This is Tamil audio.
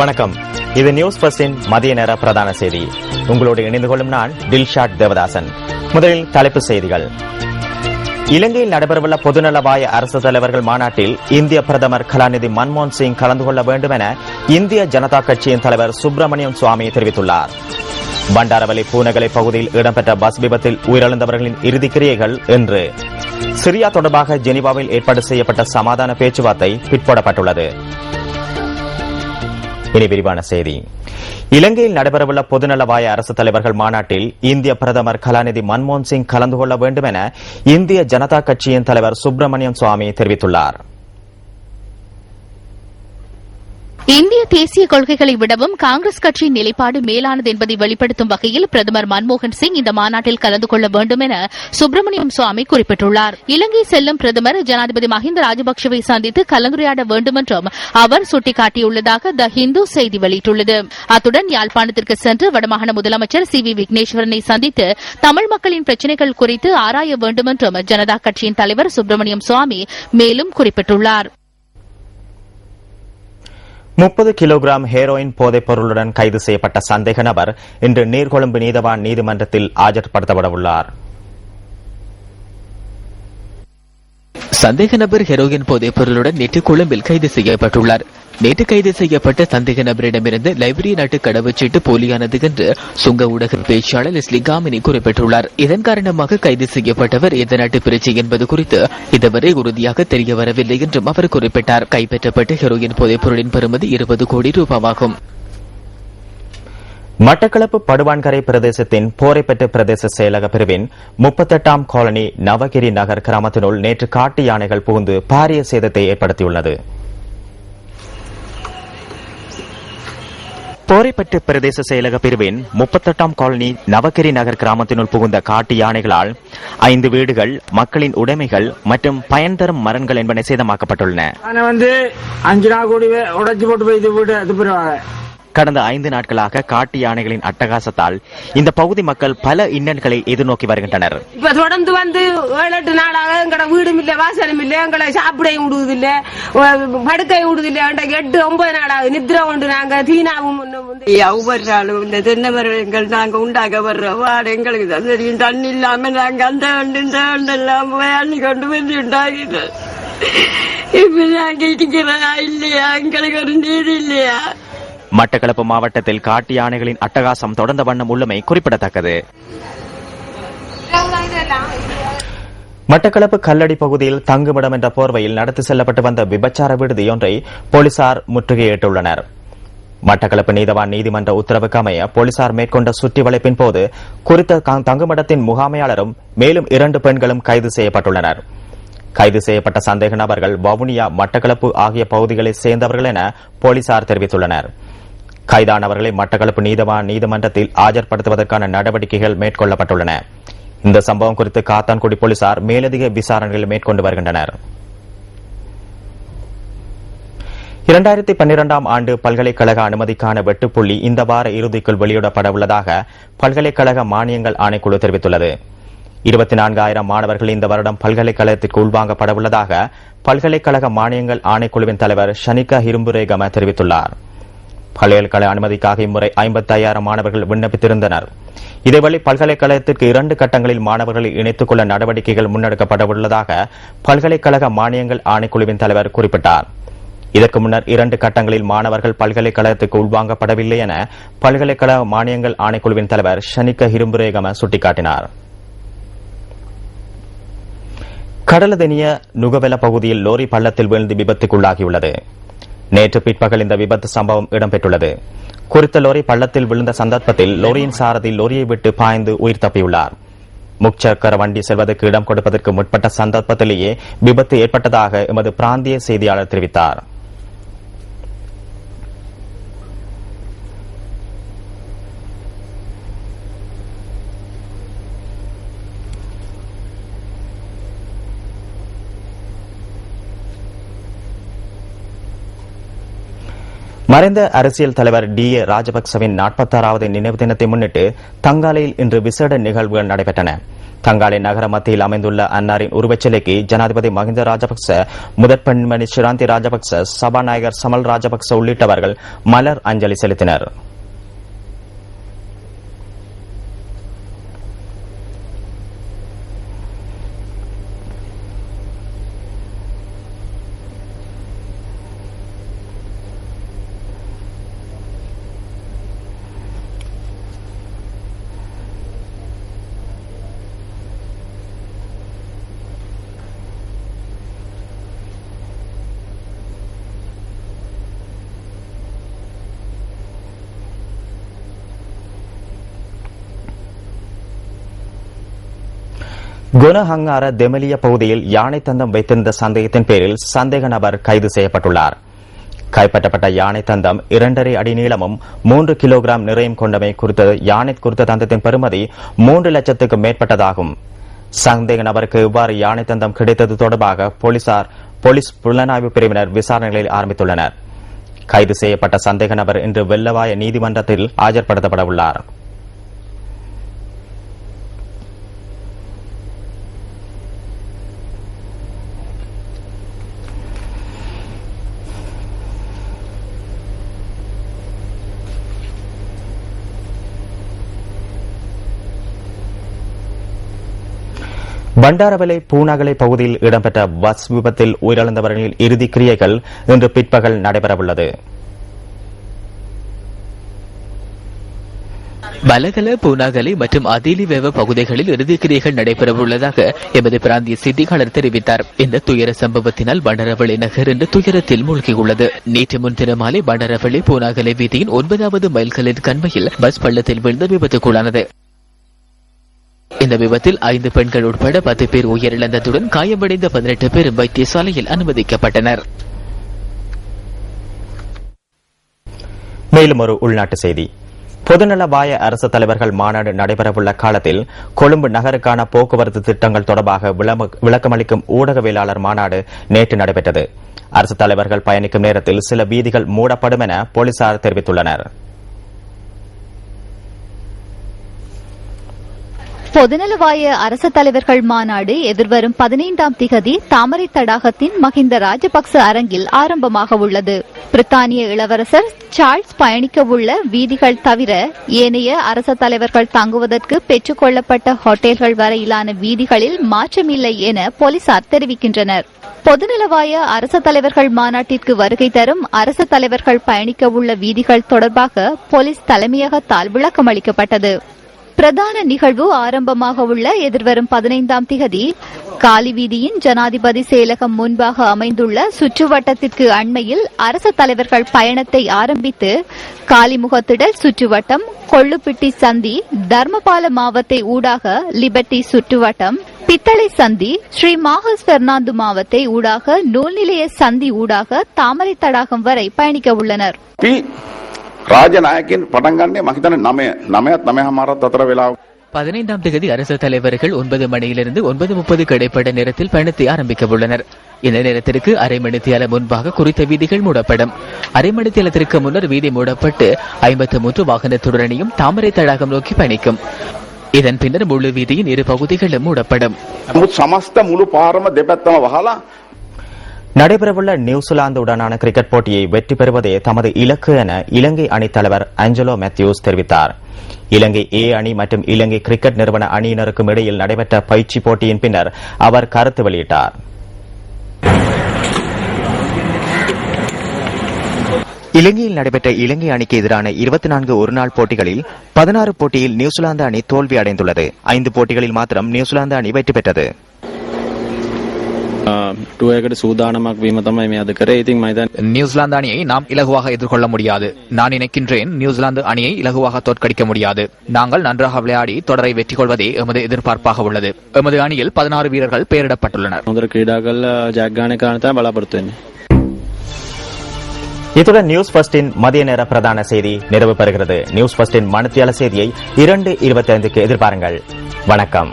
வணக்கம். இது நியூஸ் பஸ்டின் மதிய நேர பிரதான செய்தி. உங்களோடு இணைந்து கொள்ளும் நான் தில்ஷாட் தேவதாசன். முதலில் தலைப்புச் செய்திகள். இலங்கையில் நடைபெறவுள்ள பொதுநலவாய அரசு தலைவர்கள் மாநாட்டில் இந்திய பிரதமர் கலாநிதி மன்மோகன் சிங் கலந்து கொள்ள வேண்டும் என இந்திய ஜனதா கட்சியின் தலைவர் சுப்பிரமணியம் சுவாமி தெரிவித்துள்ளார். பண்டாரவளி பூநகலை பகுதியில் இடம்பெற்ற பஸ் விபத்தில் உயிரிழந்தவர்களின் இறுதிக்கிரியைகள் இன்று. சிரியா தொடர்பாக ஜெனீவாவில் ஏற்பாடு செய்யப்பட்ட சமாதான பேச்சுவார்த்தை பிற்போடப்பட்டுள்ளது. இனி விரிவான செய்தி. இலங்கையில் நடைபெறவுள்ள பொதுநலவாய அரசு தலைவர்கள் மாநாட்டில் இந்திய பிரதமர் கலாநிதி மன்மோகன் சிங் கலந்து கொள்ள வேண்டும் என இந்திய ஜனதா கட்சியின் தலைவர் சுப்பிரமணியம் சுவாமி தெரிவித்துள்ளார். இந்திய தேசிய கொள்கைகளை விடவும் காங்கிரஸ் கட்சியின் நிலைப்பாடு மேலானது என்பதை வெளிப்படுத்தும் வகையில் பிரதமர் மன்மோகன் சிங் இந்த மாநாட்டில் கலந்து கொள்ள வேண்டும் என சுப்பிரமணியம் சுவாமி குறிப்பிட்டுள்ளார். இலங்கை செல்லும் பிரதமர் ஜனாதிபதி மஹிந்த ராஜபக்சவை சந்தித்து கலந்துரையாட வேண்டும் என்றும் அவர் சுட்டிக்காட்டியுள்ளதாக த ஹிந்து செய்தி வெளியிட்டுள்ளது. அத்துடன் யாழ்ப்பாணத்திற்கு சென்று வடமாகாண முதலமைச்சர் சி வி விக்னேஸ்வரனை சந்தித்து தமிழ் மக்களின் பிரச்சினைகள் குறித்து ஆராய வேண்டும் என்றும் ஜனதா கட்சியின் தலைவர் சுப்பிரமணியம் சுவாமி மேலும் குறிப்பிட்டுள்ளார். 30 கிலோகிராம் ஹெரோயின் போதைப் பொருளுடன் கைது செய்யப்பட்ட சந்தேக நபர் இன்று நீர்கொழும்பு நீதவான் நீதிமன்றத்தில் ஆஜர்படுத்தப்பட உள்ளார். சந்தேக நபர் ஹெரோயின் போதைப் பொருளுடன் நேற்று கொழும்பில் கைது செய்யப்பட்டுள்ளார். நேற்று கைது செய்யப்பட்ட சந்தேக நபரிடமிருந்து லைப்ரரி நாட்டு கடவுச்சீட்டு போலியானது என்று சுங்க ஊடக பேச்சாளர் லெஸ்லி காமினி குறிப்பிட்டுள்ளார். இதன் காரணமாக கைது செய்யப்பட்டவர் எந்த நாட்டு பிரச்சனை என்பது குறித்து இதுவரை உறுதியாக தெரியவரவில்லை என்றும் அவர் குறிப்பிட்டார். கைப்பற்றப்பட்ட ஹெரோயின் போதைப் பொருளின் பெறுமதி 20 கோடி ரூபாவாகும். மட்டக்களப்பு படுவான்கரை பிரதேசத்தின் போரைப்பட்டு பிரதேச செயலக பிரிவின் 38ஆம் காலனி நவகிரி நகர் கிராமத்தினுள் நேற்று காட்டு யானைகள் புகுந்து பாரிய சேதத்தை ஏற்படுத்தியுள்ளது. போரைப்பட்டு பிரதேச செயலக பிரிவின் 38ஆம் காலனி நவகிரி நகர் கிராமத்தினுள் புகுந்த காட்டு யானைகளால் 5 வீடுகள், மக்களின் உடைமைகள் மற்றும் பயன் தரும் மரங்கள் என்பன சேதமாக்கப்பட்டுள்ளன. கடந்த 5 நாட்களாக காட்டு யானைகளின் அட்டகாசத்தால் இந்த பகுதி மக்கள் பல இன்னல்களை எதிர்நோக்கி வருகின்றனர். இப்ப தொடர்ந்து வந்து 7-8 நாளாக எங்கட வீடும் இல்ல, வாசலும் இல்ல, எங்களை சாப்பிடையும் விடுவதில்ல, படுக்கையும் விடுவதில்லை. 8-9 நாளாக நித்திர கொண்டு நாங்க தீனாவும் ஒவ்வொரு நாளும் இந்த தென்னை மரங்கள் நாங்க உண்டாக வர்றோம். எங்களுக்கு தான் தெரியும், தண்ணி இல்லாம நாங்க அந்த எல்லாம் அள்ளி கொண்டு வந்து உண்டாகிது. இப்ப நாங்க இருக்கிறதா இல்லையா? எங்களுக்கு ஒரு நீதி இல்லையா? மட்டக்களப்பு மாவட்டத்தில் காட்டு யானைகளின் அட்டகாசம் தொடர்ந்த வண்ணம் உள்ளமை குறிப்பிடத்தக்கது. மட்டக்களப்பு கல்லடி பகுதியில் தங்குமிடம் என்ற போர்வையில் நடத்தி செல்லப்பட்டு வந்த விபச்சார விடுதி ஒன்றை போலீசார் முற்றுகையிட்டுள்ளனர். மட்டக்களப்பு நீதவான் நீதிமன்ற உத்தரவுக்கு அமைய போலீசார் மேற்கொண்ட சுற்றி வளைப்பின் போது குறித்த தங்குமிடத்தின் முகாமையாளரும் மேலும் 2 பெண்களும் கைது செய்யப்பட்டுள்ளனர். கைது செய்யப்பட்ட சந்தேக நபர்கள் வவுனியா, மட்டக்களப்பு ஆகிய பகுதிகளைச் சேர்ந்தவர்கள் என போலீசார் தெரிவித்துள்ளனர். கைதானவர்களை மட்டக்களப்பு நீதவான் நீதிமன்றத்தில் ஆஜர்படுத்துவதற்கான நடவடிக்கைகள் மேற்கொள்ளப்பட்டுள்ளன. இந்த சம்பவம் குறித்து காத்தான்குடி போலீசார் மேலதிக விசாரணைகள் மேற்கொண்டு வருகின்றனர். 2012ஆம் ஆண்டு பல்கலைக்கழக அனுமதிக்கான வெட்டுப்புள்ளி இந்த வார இறுதிக்குள் வெளியிடப்பட உள்ளதாக பல்கலைக்கழக மானியங்கள் ஆணைக்குழு தெரிவித்துள்ளது. 24,000 மாணவர்கள் இந்த வருடம் பல்கலைக்கழகத்திற்கு உள்வாங்கப்பட உள்ளதாக பல்கலைக்கழக மானியங்கள் ஆணைக்குழுவின் தலைவர் ஷனிகா ஹிரும்புரேகம தெரிவித்துள்ளார். பல்கலைக்கழக அனுமதிக்காக இம்முறை 55,000 மாணவர்கள் விண்ணப்பித்திருந்தனர். இதேவேளை பல்கலைக்கழகத்திற்கு 2 கட்டங்களில் மாணவர்களை இணைத்துக் கொள்ள நடவடிக்கைகள் முன்னெடுக்கப்பட உள்ளதாக பல்கலைக்கழக மானியங்கள் ஆணைக்குழுவின் தலைவர் குறிப்பிட்டார். இதற்கு முன்னர் 2 கட்டங்களில் மாணவர்கள் பல்கலைக்கழகத்துக்கு உள்வாங்கப்படவில்லை என பல்கலைக்கழக மானியங்கள் ஆணைக்குழுவின் தலைவர் ஷனிகா ஹிரும்புரேகம சுட்டிக்காட்டினார். கடலதெனிய நுகவெல பகுதியில் லோரி பள்ளத்தில் வீழ்ந்து விபத்துக்குள்ளாகியுள்ளது. நேற்று பிற்பகல் இந்த விபத்து சம்பவம் இடம்பெற்றுள்ளது. குறித்த லோரி பள்ளத்தில் விழுந்த சந்தர்ப்பத்தில் லோரியின் சாரதி லோரியை விட்டு பாய்ந்து உயிர் தப்பியுள்ளார். முச்சக்கர வண்டி செல்வதற்கு இடம் கொடுப்பதற்கு முற்பட்ட சந்தர்ப்பத்திலேயே விபத்து ஏற்பட்டதாக எமது பிராந்திய செய்தியாளர் தெரிவித்தார். மறைந்த அரசியல் தலைவர் D.A. ராஜபக்சவின் 46வது நினைவு தினத்தை முன்னிட்டு தங்காலையில் இன்று விசேட நிகழ்வுகள் நடைபெற்றன. தங்காலை நகர மத்தியில் அமைந்துள்ள அன்னாரின் உருவச்சிலைக்கு ஜனாதிபதி மஹிந்த ராஜபக்ச, முதற் பெண்மணி ஷிராந்தி ராஜபக்ச, சபாநாயகர் சமல் ராஜபக்ச உள்ளிட்டவர்கள் மலர் அஞ்சலி செலுத்தினர். குணஹங்கார தெமலிய பகுதியில் யானை தந்தம் வைத்திருந்த சந்தேகத்தின் பேரில் சந்தேக நபர் கைது செய்யப்பட்டுள்ளார். கைப்பற்றப்பட்ட யானை தந்தம் 2.5 அடி நீளமும் 3 கிலோகிராம் நிறையும் கொண்டமை குறித்த யானை குறித்த தந்தத்தின் பெறுமதி 3 லட்சத்துக்கு மேற்பட்டதாகும். சந்தேக நபருக்கு இவ்வாறு யானை தந்தம் கிடைத்தது தொடர்பாக போலீஸ் புலனாய்வு பிரிவினர் விசாரணைகளை ஆரம்பித்துள்ளனர். கைது செய்யப்பட்ட சந்தேக நபர் இன்று வெள்ளவாய நீதிமன்றத்தில் ஆஜர்படுத்தப்பட உள்ளார். பண்டாரவளை பூனாகலை பகுதியில் இடம்பெற்ற பஸ் விபத்தில் உயிரிழந்தவர்களின் இறுதி கிரியைகள் இன்று பிற்பகல் நடைபெறவுள்ளது. பலகல, பூனாகலை மற்றும் அதிலிவேவ பகுதிகளில் இறுதிக்கிரியைகள் நடைபெறவுள்ளதாக எமது பிராந்திய செய்தியாளர் தெரிவித்தார். இந்த துயர சம்பவத்தினால் பண்டாரவளை நகர் இன்று துயரத்தில் மூழ்கியுள்ளது. நேற்று முன்தினம் மாலை பண்டாரவளை பூனாகலை வீதியின் 9வது மைல்களின் கண்மையில் பஸ் பள்ளத்தில் விழுந்து விபத்துக்குள்ளானது. இந்த விபத்தில் 5 பெண்கள் உட்பட 10 பேர் உயிரிழந்ததுடன் காயமடைந்த 18 பேர் வைத்தியசாலையில் அனுமதிக்கப்பட்டனர். மேலும் ஒரு உள்நாட்டு செய்தி. பொதுநலவாய அரசு தலைவர்கள் மாநாடு நடைபெறவுள்ள காலத்தில் கொழும்பு நகருக்கான போக்குவரத்து திட்டங்கள் தொடர்பாக விளக்கமளிக்கும் ஊடகவியலாளர் மாநாடு நேற்று நடைபெற்றது. அரசு தலைவர்கள் பயணிக்கும் நேரத்தில் சில வீதிகள் மூடப்படும் என போலீசார் தெரிவித்துள்ளனர். பொதுநலவாய அரசு தலைவர்கள் மாநாடு எதிர்வரும் 15ஆம் திகதி தாமரை தடாகத்தின் மஹிந்த ராஜபக்ச அரங்கில் ஆரம்பமாக உள்ளது. பிரித்தானிய இளவரசர் சார்ல்ஸ் பயணிக்கவுள்ள வீதிகள் தவிர ஏனைய அரசு தலைவர்கள் தங்குவதற்கு பெற்றுக் கொள்ளப்பட்ட ஹோட்டல்கள் வரையிலான வீதிகளில் மாற்றமில்லை என போலீசார் தெரிவிக்கின்றனர். பொதுநலவாய அரசு தலைவர்கள் மாநாட்டிற்கு வருகை தரும் அரசு தலைவர்கள் பயணிக்கவுள்ள வீதிகள் தொடர்பாக போலீஸ் தலைமையகத்தால் விளக்கம் அளிக்கப்பட்டது. பிரதான நிகழ்வு ஆரம்பமாக உள்ள எதிர்வரும் 15ஆம் திகதி காலி வீதியின் ஜனாதிபதி செயலகம் முன்பாக அமைந்துள்ள சுற்றுவட்டத்திற்கு அண்மையில் அரசு தலைவர்கள் பயணத்தை ஆரம்பித்து காலிமுகத்திடல் சுற்றுவட்டம், கொள்ளுப்பிட்டி சந்தி, தர்மபால மாவத்தை ஊடாக லிபர்டி சுற்றுவட்டம், பித்தளை சந்தி, ஸ்ரீ மாகஸ் பெர்னாந்து மாவத்தை ஊடாக நூல்நிலைய சந்தி ஊடாக தாமரை தடாகம் வரை பயணிக்க உள்ளனர். ராஜநாயக்கின் படங்கண்ணே மகிதன 9:09 அத்தர வேளா 15ஆம் தேதி அரசு தலைவர்கள் 9 மணியிலிருந்து 9:30 இடைப்பட்ட நேரத்தில் பயணத்தை ஆரம்பிக்க உள்ளனர். இந்த நேரத்திற்கு அரை மணித்தியால முன்பாக குறித்த வீதிகள் மூடப்படும். அரை மணித்தியாலத்திற்கு முன்னர் வீதி மூடப்பட்டு 53 வாகனத்துடனையும் தாமரை தடாகம் நோக்கி பயணிக்கும். இதன் பின்னர் முழு வீதியின் 2 பகுதிகளும் மூடப்படும். சமஸ்த முழு பாரம தெபத்தம வஹலா நடைபெறவுள்ள நியூசிலாந்துடனான கிரிக்கெட் போட்டியை வெற்றி பெறுவதே தமது இலக்கு என இலங்கை அணித் தலைவர் ஆஞ்சலோ மேத்யூஸ் தெரிவித்தார். இலங்கை ஏ அணி மற்றும் இலங்கை கிரிக்கெட் நிறுவன அணியினருக்கும் இடையில் நடைபெற்ற பயிற்சி போட்டியின் பின்னர் அவர் கருத்து வெளியிட்டார். இலங்கையில் நடைபெற்ற இலங்கை அணிக்கு எதிரான 24 ஒருநாள் போட்டிகளில் 16 போட்டியில் நியூசிலாந்து அணி தோல்வி அடைந்துள்ளது. 5 போட்டிகளில் மாத்திரம் நியூசிலாந்து அணி வெற்றி பெற்றது. நியூசிலாந்து அணியை நாம் இலகுவாக எதிர்கொள்ள முடியாது. நான் நினைக்கின்றேன் நியூசிலாந்து அணியை இலகுவாக தோற்கடிக்க முடியாது. நாங்கள் நன்றாக விளையாடி தொடரை வெற்றி கொள்வதே எமது எதிர்பார்ப்பாக உள்ளது. எமது அணியில் 16 வீரர்கள் பெயரிடப்பட்டுள்ளனர். இத்துடன் நியூஸ் ஃபர்ஸ்டின் மதிய நேர பிரதான செய்தி நிறைவு பெறுகிறது. நியூஸ் ஃபர்ஸ்டின் மணித்தியால செய்தியை 2:25க்கு எதிர்பாருங்கள். வணக்கம்.